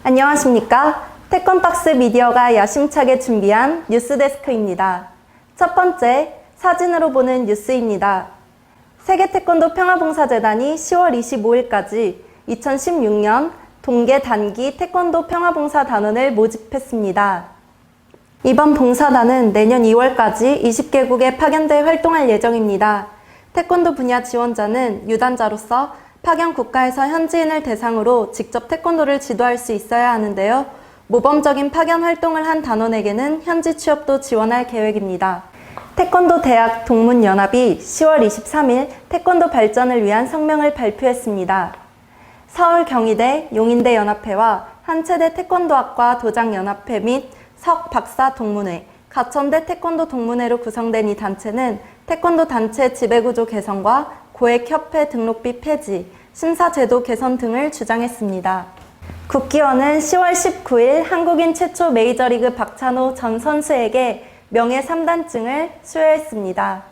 안녕하십니까? 태권박스 미디어가 야심차게 준비한 뉴스데스크입니다. 첫 번째, 사진으로 보는 뉴스입니다. 세계태권도 평화봉사재단이 10월 25일까지 2016년 동계 단기 태권도 평화봉사단원을 모집했습니다. 이번 봉사단은 내년 2월까지 20개국에 파견돼 활동할 예정입니다. 태권도 분야 지원자는 유단자로서 파견 국가에서 현지인을 대상으로 직접 태권도를 지도할 수 있어야 하는데요. 모범적인 파견 활동을 한 단원에게는 현지 취업도 지원할 계획입니다. 태권도 대학 동문연합이 10월 23일 태권도 발전을 위한 성명을 발표했습니다. 서울 경희대 용인대 연합회와 한체대 태권도학과 도장연합회 및 석 박사 동문회, 가천대 태권도 동문회로 구성된 이 단체는 태권도 단체 지배구조 개선과 고액협회 등록비 폐지, 심사제도 개선 등을 주장했습니다. 국기원은 10월 19일 한국인 최초 메이저리그 박찬호 전 선수에게 명예 3단증을 수여했습니다.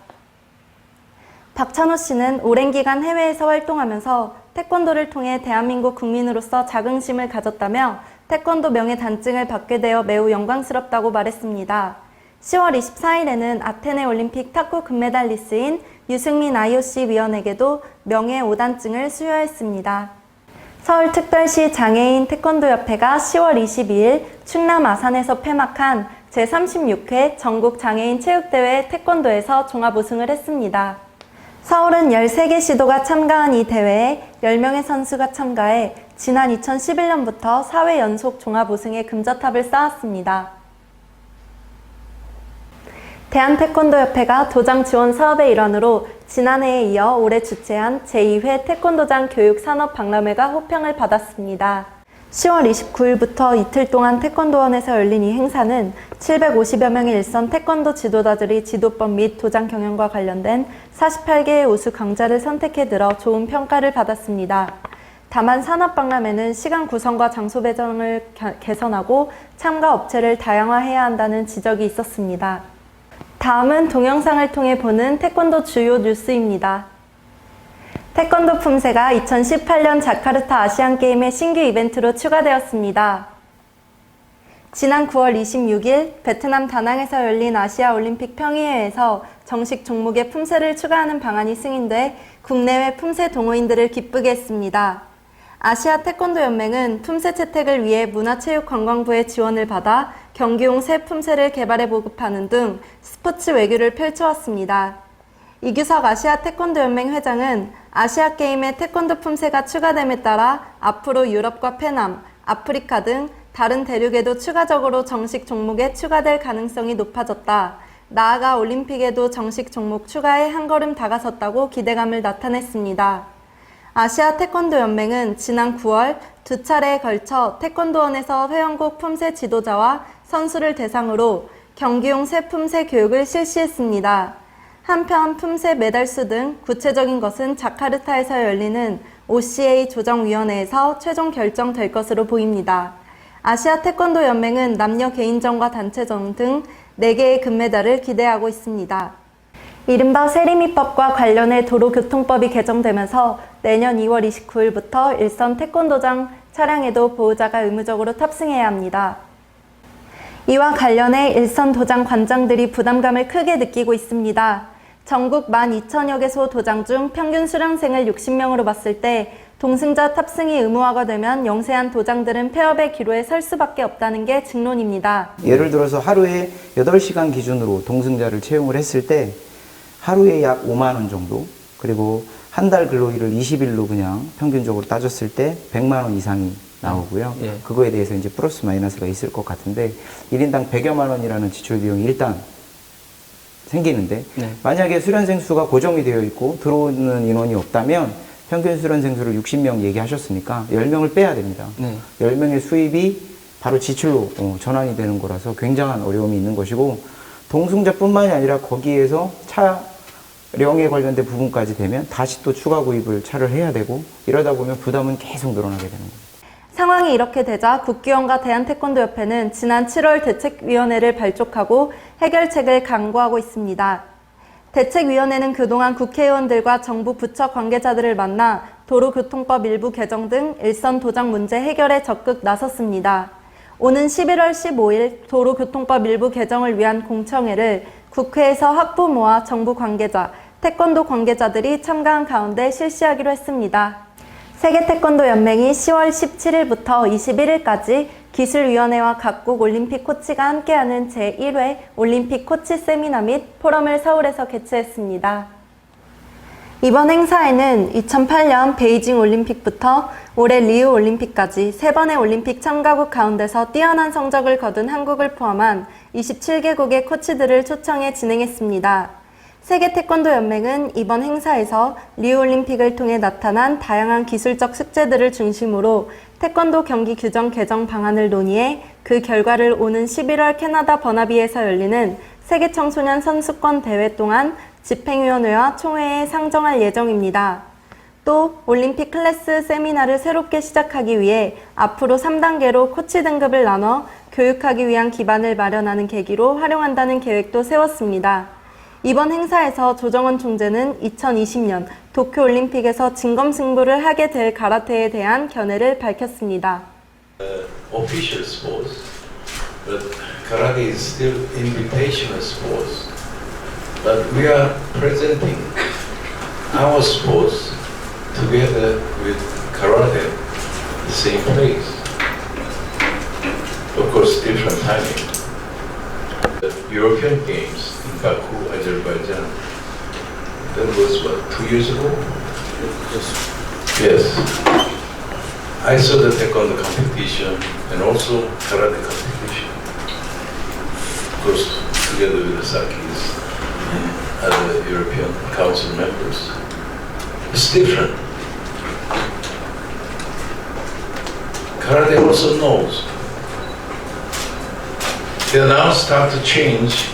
박찬호 씨는 오랜 기간 해외에서 활동하면서 태권도를 통해 대한민국 국민으로서 자긍심을 가졌다며 태권도 명예 단증을 받게 되어 매우 영광스럽다고 말했습니다. 10월 24일에는 아테네 올림픽 탁구 금메달리스트인 유승민 IOC 위원에게도 명예 5단증을 수여했습니다. 서울특별시 장애인 태권도협회가 10월 22일 충남 아산에서 폐막한 제36회 전국장애인 체육대회 태권도에서 종합 우승을 했습니다. 서울은 13개 시도가 참가한 이 대회에 10명의 선수가 참가해 지난 2011년부터 4회 연속 종합 우승의 금저탑을 쌓았습니다. 대한태권도협회가 도장 지원 사업의 일환으로 지난해에 이어 올해 주최한 제2회 태권도장 교육 산업 박람회가 호평을 받았습니다. 10월 29일부터 이틀 동안 태권도원에서 열린 이 행사는 750여 명의 일선 태권도 지도자들이 지도법 및 도장 경영과 관련된 48개의 우수 강좌를 선택해 들어 좋은 평가를 받았습니다. 다만 산업박람회는 시간 구성과 장소 배정을 개선하고 참가 업체를 다양화해야 한다는 지적이 있었습니다. 다음은 동영상을 통해 보는 태권도 주요 뉴스입니다. 태권도 품새가 2018년 자카르타 아시안게임의 신규 이벤트로 추가되었습니다. 지난 9월 26일 베트남 다낭에서 열린 아시아올림픽 평의회에서 정식 종목에 품새를 추가하는 방안이 승인돼 국내외 품새 동호인들을 기쁘게 했습니다. 아시아 태권도 연맹은 품새 채택을 위해 문화체육관광부의 지원을 받아 경기용 새 품새를 개발해 보급하는 등 스포츠 외교를 펼쳐왔습니다. 이규석 아시아 태권도 연맹 회장은 아시아게임에 태권도 품새가 추가됨에 따라 앞으로 유럽과 페남, 아프리카 등 다른 대륙에도 추가적으로 정식 종목에 추가될 가능성이 높아졌다. 나아가 올림픽에도 정식 종목 추가에 한 걸음 다가섰다고 기대감을 나타냈습니다. 아시아 태권도 연맹은 지난 9월 두 차례에 걸쳐 태권도원에서 회원국 품새 지도자와 선수를 대상으로 경기용 새 품새 교육을 실시했습니다. 한편 품새 메달수 등 구체적인 것은 자카르타에서 열리는 OCA 조정위원회에서 최종 결정될 것으로 보입니다. 아시아 태권도 연맹은 남녀 개인전과 단체전 등 4개의 금메달을 기대하고 있습니다. 이른바 세리미법과 관련해 도로교통법이 개정되면서 내년 2월 29일부터 일선 태권도장 차량에도 보호자가 의무적으로 탑승해야 합니다. 이와 관련해 일선 도장 관장들이 부담감을 크게 느끼고 있습니다. 전국 12,000여 개소 도장 중 평균 수령생을 60명으로 봤을 때 동승자 탑승이 의무화가 되면 영세한 도장들은 폐업의 기로에 설 수밖에 없다는 게 직론입니다. 예를 들어서 하루에 8시간 기준으로 동승자를 채용을 했을 때 하루에 약 5만 원 정도, 그리고 한 달 근로일을 20일로 그냥 평균적으로 따졌을 때 100만 원 이상이 나오고요. 그거에 대해서 이제 플러스 마이너스가 있을 것 같은데 1인당 100여만 원이라는 지출 비용이 일단 생기는데 만약에 수련생 수가 고정이 되어 있고 들어오는 인원이 없다면 평균 수련생 수를 60명 얘기하셨으니까 10명을 빼야 됩니다. 10명의 수입이 바로 지출로 전환이 되는 거라서 굉장한 어려움이 있는 것이고, 동승자뿐만이 아니라 거기에서 차량에 관련된 부분까지 되면 다시 또 추가 구입을 차를 해야 되고, 이러다 보면 부담은 계속 늘어나게 되는 겁니다. 상황이 이렇게 되자 국기원과 대한태권도협회는 지난 7월 대책위원회를 발족하고 해결책을 강구하고 있습니다. 대책위원회는 그동안 국회의원들과 정부 부처 관계자들을 만나 도로교통법 일부 개정 등 일선 도장 문제 해결에 적극 나섰습니다. 오는 11월 15일 도로교통법 일부 개정을 위한 공청회를 국회에서 학부모와 정부 관계자, 태권도 관계자들이 참가한 가운데 실시하기로 했습니다. 세계태권도연맹이 10월 17일부터 21일까지 기술위원회와 각국 올림픽 코치가 함께하는 제1회 올림픽 코치 세미나 및 포럼을 서울에서 개최했습니다. 이번 행사에는 2008년 베이징 올림픽부터 올해 리우 올림픽까지 3번의 올림픽 참가국 가운데서 뛰어난 성적을 거둔 한국을 포함한 27개국의 코치들을 초청해 진행했습니다. 세계태권도연맹은 이번 행사에서 리우올림픽을 통해 나타난 다양한 기술적 숙제들을 중심으로 태권도 경기 규정 개정 방안을 논의해 그 결과를 오는 11월 캐나다 버나비에서 열리는 세계청소년 선수권 대회 동안 집행위원회와 총회에 상정할 예정입니다. 또 올림픽 클래스 세미나를 새롭게 시작하기 위해 앞으로 3단계로 코치 등급을 나눠 교육하기 위한 기반을 마련하는 계기로 활용한다는 계획도 세웠습니다. 이번 행사에서 조정원 총재는 2020년 도쿄올림픽에서 진검승부를 하게 될 가라테에 대한 견해를 밝혔습니다. Official sports, but karate is still invitational sports. But we are presenting our sports together with karate, the same place. Of course, different timing. The European Games in Baku, Azerbaijan, that was what, 2 years ago? Yes. I saw the taekwondo competition and also karate competition. Of course, together with the Sakis and other European Council members. It's different. Karate also knows. They now start to change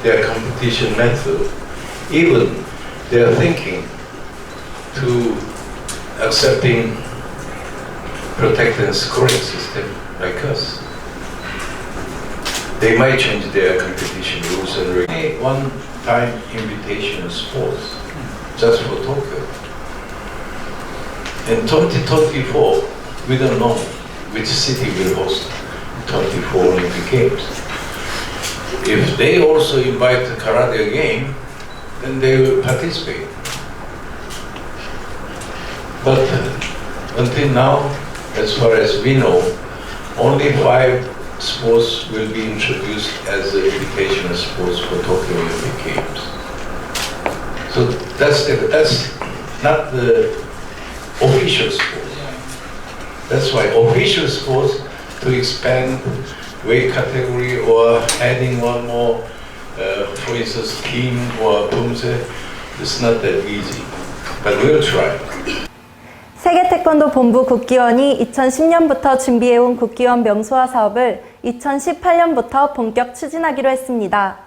their competition method. Even they are thinking to accepting protect and scoring system like us. They might change their competition rules and regulations. One-time invitation sports just for Tokyo. In 2024, we don't know which city will host 24 Olympic Games. If they also invite the karate again, then they will participate. But until now, as far as we know, only 5 sports will be introduced as the educational sports for Tokyo Olympic Games. So that's not the official sports. That's why official sports to expand weight category or adding one more, for instance, Kim or Pumse, it's not that easy. But we'll try. 세계태권도 본부 국기원이 2010년부터 준비해온 국기원 명소화 사업을 2018년부터 본격 추진하기로 했습니다.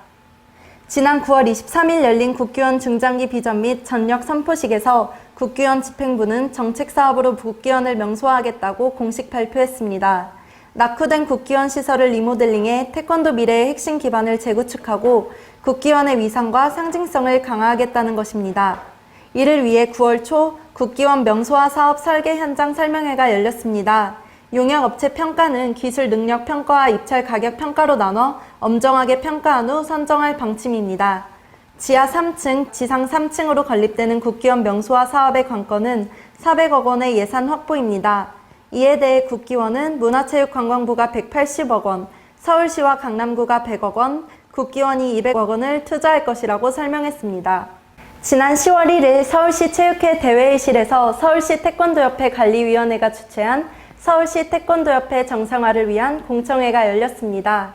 지난 9월 23일 열린 국기원 중장기 비전 및 전력 선포식에서 국기원 집행부는 정책사업으로 국기원을 명소화하겠다고 공식 발표했습니다. 낙후된 국기원 시설을 리모델링해 태권도 미래의 핵심 기반을 재구축하고 국기원의 위상과 상징성을 강화하겠다는 것입니다. 이를 위해 9월 초 국기원 명소화 사업 설계 현장 설명회가 열렸습니다. 용역업체 평가는 기술 능력 평가와 입찰 가격 평가로 나눠 엄정하게 평가한 후 선정할 방침입니다. 지하 3층, 지상 3층으로 건립되는 국기원 명소화 사업의 관건은 400억 원의 예산 확보입니다. 이에 대해 국기원은 문화체육관광부가 180억 원, 서울시와 강남구가 100억 원, 국기원이 200억 원을 투자할 것이라고 설명했습니다. 지난 10월 1일 서울시 체육회 대회의실에서 서울시 태권도협회 관리위원회가 주최한 서울시 태권도협회 정상화를 위한 공청회가 열렸습니다.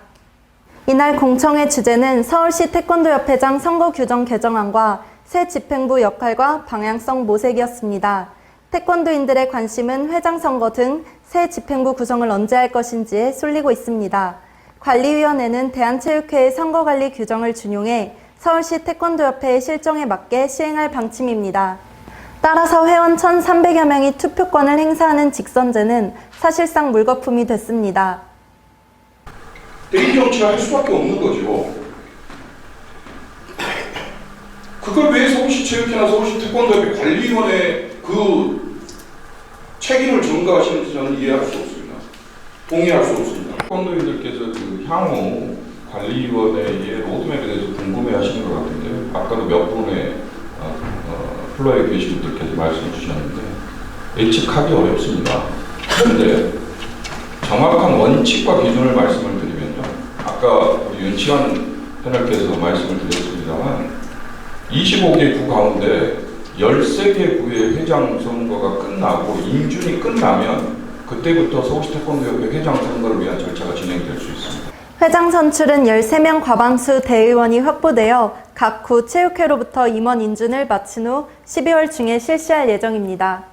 이날 공청회 주제는 서울시 태권도협회장 선거 규정 개정안과 새 집행부 역할과 방향성 모색이었습니다. 태권도인들의 관심은 회장 선거 등 새 집행부 구성을 언제 할 것인지에 쏠리고 있습니다. 관리위원회는 대한체육회의 선거관리 규정을 준용해 서울시 태권도협회의 실정에 맞게 시행할 방침입니다. 따라서 회원 1,300여 명이 투표권을 행사하는 직선제는 사실상 물거품이 됐습니다. 대리 정치를 할 수밖에 없는 거죠. 그걸 왜 서울시 체육회나 서울시 태권도협회 관리위원회 그 책임을 전가하시는지 저는 이해할 수 없습니다. 동의할 수 없습니다. 태권도인들께서 그 향후 관리위원회의 로드맵에 대해서 궁금해하시는 것 같은데 아까도 몇 분의 플로어에 계신 분들께서 말씀해 주셨는데 예측하기 어렵습니다. 그런데 정확한 원칙과 기준을 말씀을 드리면요. 아까 우리 윤치환 패널께서 말씀을 드렸습니다만 25개 구 가운데 13개 구의 회장 선거가 끝나고 인준이 끝나면 그때부터 서울시 태권도협회 회장 선거를 위한 절차가 진행될 수 있습니다. 회장 선출은 13명 과반수 대의원이 확보되어 각 구 체육회로부터 임원 인준을 마친 후 12월 중에 실시할 예정입니다.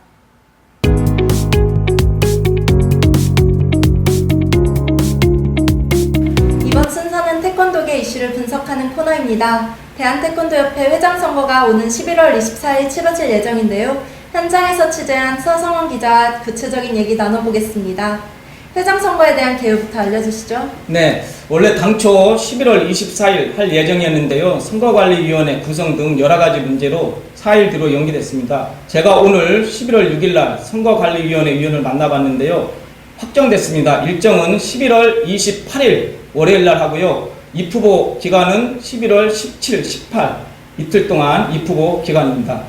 이번 순서는 태권도계 이슈를 분석하는 코너입니다. 대한태권도협회 회장 선거가 오는 11월 24일 치러질 예정인데요. 현장에서 취재한 서성원 기자와 구체적인 얘기 나눠보겠습니다. 회장 선거에 대한 개요부터 알려주시죠. 네, 원래 당초 11월 24일 할 예정이었는데요. 선거관리위원회 구성 등 여러 가지 문제로 4일 뒤로 연기됐습니다. 제가 오늘 11월 6일 날 선거관리위원회 위원을 만나봤는데요. 확정됐습니다. 일정은 11월 28일 월요일 날 하고요. 입후보 기간은 11월 17, 18 이틀 동안 입후보 기간입니다.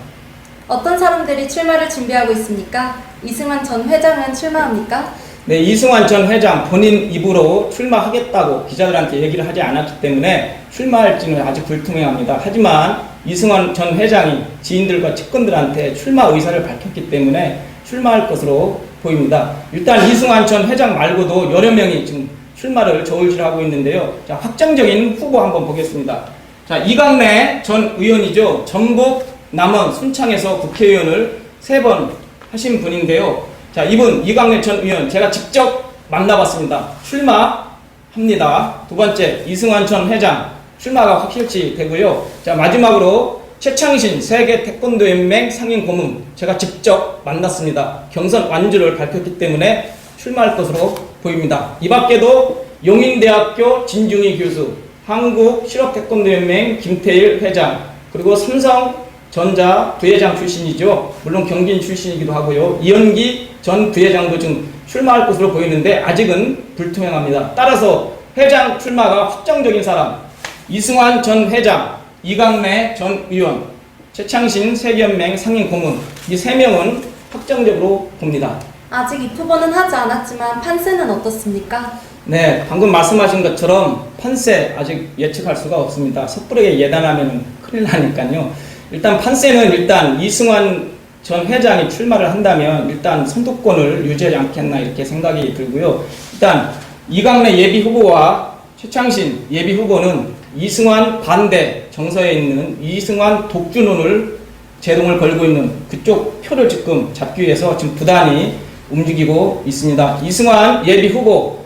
어떤 사람들이 출마를 준비하고 있습니까? 이승환 전 회장은 출마합니까? 네, 이승환 전 회장 본인 입으로 출마하겠다고 기자들한테 얘기를 하지 않았기 때문에 출마할지는 아직 불투명합니다. 하지만 이승환 전 회장이 지인들과 측근들한테 출마 의사를 밝혔기 때문에 출마할 것으로 보입니다. 일단 이승환 전 회장 말고도 여러 명이 지금 출마를 저울질하고 있는데요. 자, 확정적인 후보 한번 보겠습니다. 자, 이강래 전 의원이죠. 전북, 남원, 순창에서 국회의원을 3번 하신 분인데요. 자, 이분 이강래 전 의원 제가 직접 만나봤습니다. 출마합니다. 두 번째 이승환 전 회장 출마가 확실시 되고요. 자, 마지막으로 최창신 세계 태권도연맹 상임 고문 제가 직접 만났습니다. 경선 완주를 밝혔기 때문에 출마할 것으로 보입니다. 이 밖에도 용인대학교 진중희 교수, 한국실업태권도연맹 김태일 회장, 그리고 삼성전자 부회장 출신이죠. 물론 경진 출신이기도 하고요. 이현기 전 부회장도 지금 출마할 것으로 보이는데 아직은 불투명합니다. 따라서 회장 출마가 확정적인 사람 이승환 전 회장, 이강래 전 의원, 최창신 세계연맹 상임 고문 이 3명은 확정적으로 봅니다. 아직 입후보는 하지 않았지만 판세는 어떻습니까? 네, 방금 말씀하신 것처럼 판세 아직 예측할 수가 없습니다. 섣부르게 예단하면 큰일 나니까요. 일단 판세는 일단 이승환 전 회장이 출마를 한다면 일단 선두권을 유지하지 않겠나 이렇게 생각이 들고요. 일단 이강래 예비 후보와 최창신 예비 후보는 이승환 반대 정서에 있는 이승환 독주론을 제동을 걸고 있는 그쪽 표를 지금 잡기 위해서 지금 부단히 움직이고 있습니다. 이승환 예비 후보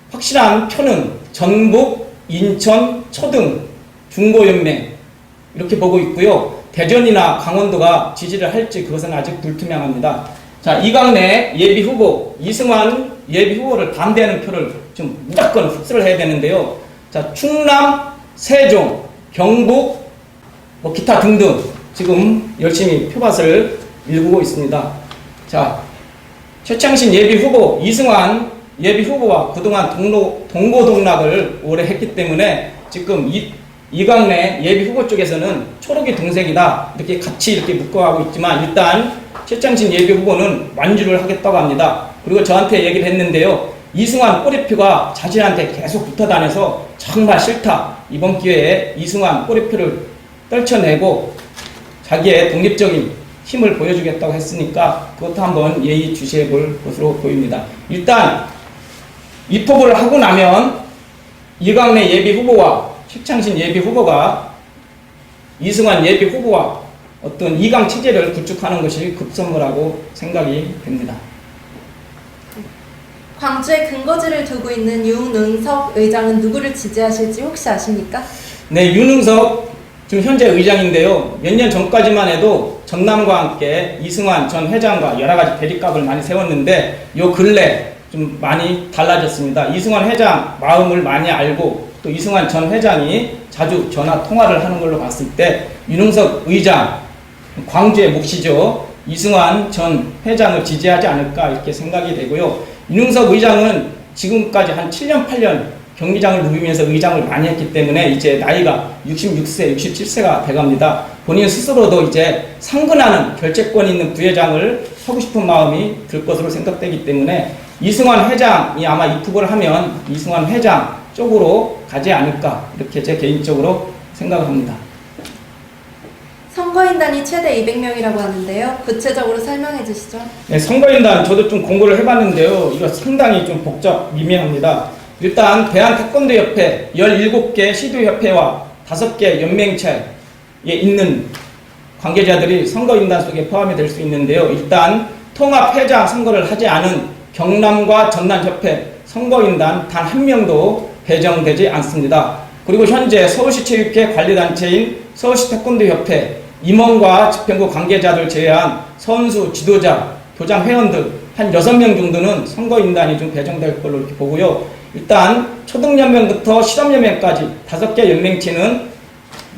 확실한 표는 전북, 인천, 초등, 중고연맹 이렇게 보고 있고요. 대전이나 강원도가 지지를 할지 그것은 아직 불투명합니다. 자, 이강래 예비 후보, 이승환 예비 후보를 반대하는 표를 좀 무조건 흡수를 해야 되는데요. 자, 충남, 세종, 경북, 뭐 기타 등등 지금 열심히 표밭을 일구고 있습니다. 자, 최창신 예비 후보, 이승환 예비 후보와 그동안 동고동락을 오래 했기 때문에 지금 이강래 예비 후보 쪽에서는 초록이 동색이다 이렇게 같이 이렇게 묶어가고 있지만 일단 최창신 예비 후보는 완주를 하겠다고 합니다. 그리고 저한테 얘기를 했는데요. 이승환 꼬리표가 자신한테 계속 붙어 다녀서 정말 싫다. 이번 기회에 이승환 꼬리표를 떨쳐내고 자기의 독립적인 힘을 보여주겠다고 했으니까 그것도 한번 예의주시해 볼 것으로 보입니다. 일단 입후보를 하고 나면 이강래 예비 후보와 최창신 예비 후보가 이승환 예비 후보와 어떤 2강 체제를 구축하는 것이 급선무라고 생각이 됩니다. 광주에 근거지를 두고 있는 윤응석 의장은 누구를 지지하실지 혹시 아십니까? 네, 윤응석 지금 현재 의장인데요. 몇 년 전까지만 해도 전남과 함께 이승환 전 회장과 여러 가지 대립각을 많이 세웠는데 요 근래 좀 많이 달라졌습니다. 이승환 회장 마음을 많이 알고 또 이승환 전 회장이 자주 전화 통화를 하는 걸로 봤을 때 윤응석 의장, 광주의 몫이죠. 이승환 전 회장을 지지하지 않을까 이렇게 생각이 되고요. 윤흥석 의장은 지금까지 한 7년, 8년 경기장을 누비면서 의장을 많이 했기 때문에 이제 나이가 66세, 67세가 돼갑니다. 본인 스스로도 이제 상근하는 결재권 있는 부회장을 하고 싶은 마음이 들 것으로 생각되기 때문에 이승환 회장이 아마 입후보를 하면 이승환 회장 쪽으로 가지 않을까 이렇게 제 개인적으로 생각을 합니다. 선거인단이 최대 200명이라고 하는데요. 구체적으로 설명해 주시죠. 네, 선거인단 저도 좀 공부를 해봤는데요. 이거 상당히 좀 복잡 미미합니다. 일단 대한태권도협회 17개 시도협회와 5개 연맹체에 있는 관계자들이 선거인단 속에 포함이 될 수 있는데요. 일단 통합회장 선거를 하지 않은 경남과 전남협회 선거인단 단 한 명도 배정되지 않습니다. 그리고 현재 서울시 체육회 관리단체인 서울시 태권도협회 임원과 집행부 관계자들 제외한 선수, 지도자, 도장 회원들 한 6명 정도는 선거인단이 좀 배정될 걸로 이렇게 보고요. 일단 초등연맹부터 실업연맹까지 5개 연맹체는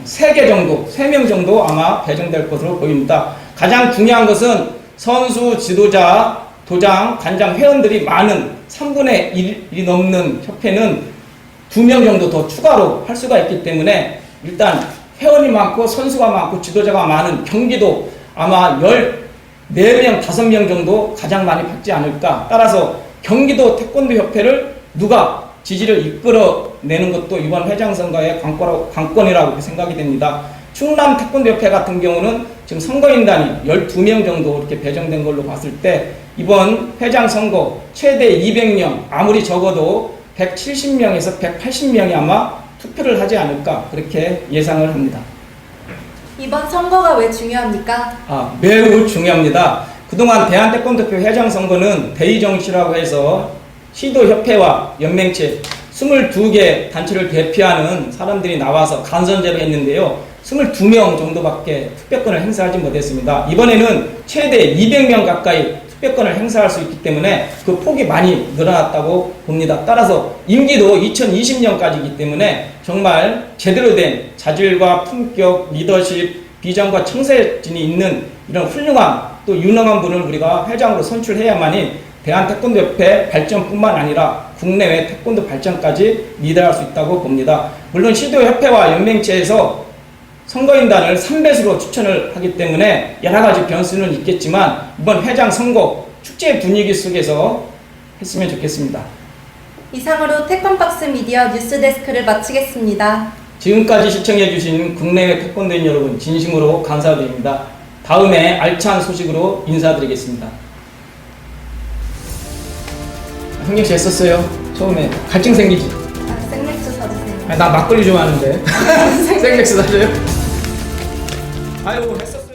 3개 정도, 3명 정도 아마 배정될 것으로 보입니다. 가장 중요한 것은 선수, 지도자, 도장, 관장 회원들이 많은 3분의 1이 넘는 협회는 2명 정도 더 추가로 할 수가 있기 때문에 일단 회원이 많고 선수가 많고 지도자가 많은 경기도 아마 14명, 5명 정도 가장 많이 받지 않을까. 따라서 경기도 태권도 협회를 누가 지지를 이끌어내는 것도 이번 회장 선거의 관건이라고 생각이 됩니다. 충남 태권도 협회 같은 경우는 지금 선거인단이 12명 정도 이렇게 배정된 걸로 봤을 때 이번 회장 선거 최대 200명, 아무리 적어도 170명에서 180명이 아마 투표를 하지 않을까 그렇게 예상을 합니다. 이번 선거가 왜 중요합니까? 매우 중요합니다. 그동안 대한태권도협회 회장 선거는 대의정치라고 해서 시도협회와 연맹체 22개 단체를 대표하는 사람들이 나와서 간선제를 했는데요. 22명 정도밖에 투표권을 행사하지 못했습니다. 이번에는 최대 200명 가까이 투표권을 행사할 수 있기 때문에 그 폭이 많이 늘어났다고 봅니다. 따라서 임기도 2020년까지이기 때문에 정말 제대로 된 자질과 품격, 리더십, 비전과 청사진이 있는 이런 훌륭한 또 유능한 분을 우리가 회장으로 선출해야만이 대한태권도협회 발전뿐만 아니라 국내외 태권도 발전까지 리드할 수 있다고 봅니다. 물론 시도협회와 연맹체에서 선거인단을 3배수로 추천을 하기 때문에 여러 가지 변수는 있겠지만 이번 회장 선거 축제 분위기 속에서 했으면 좋겠습니다. 이상으로 태권박스 미디어 뉴스데스크를 마치겠습니다. 지금까지 시청해주신 국내외 태권도인 여러분 진심으로 감사드립니다. 다음에 알찬 소식으로 인사드리겠습니다. 형님 씨 했었어요. 처음에 갈증 생기지? 생맥주 사주세요. 나 막걸리 좋아하는데 생맥주 사줘요? 아유 했었어요.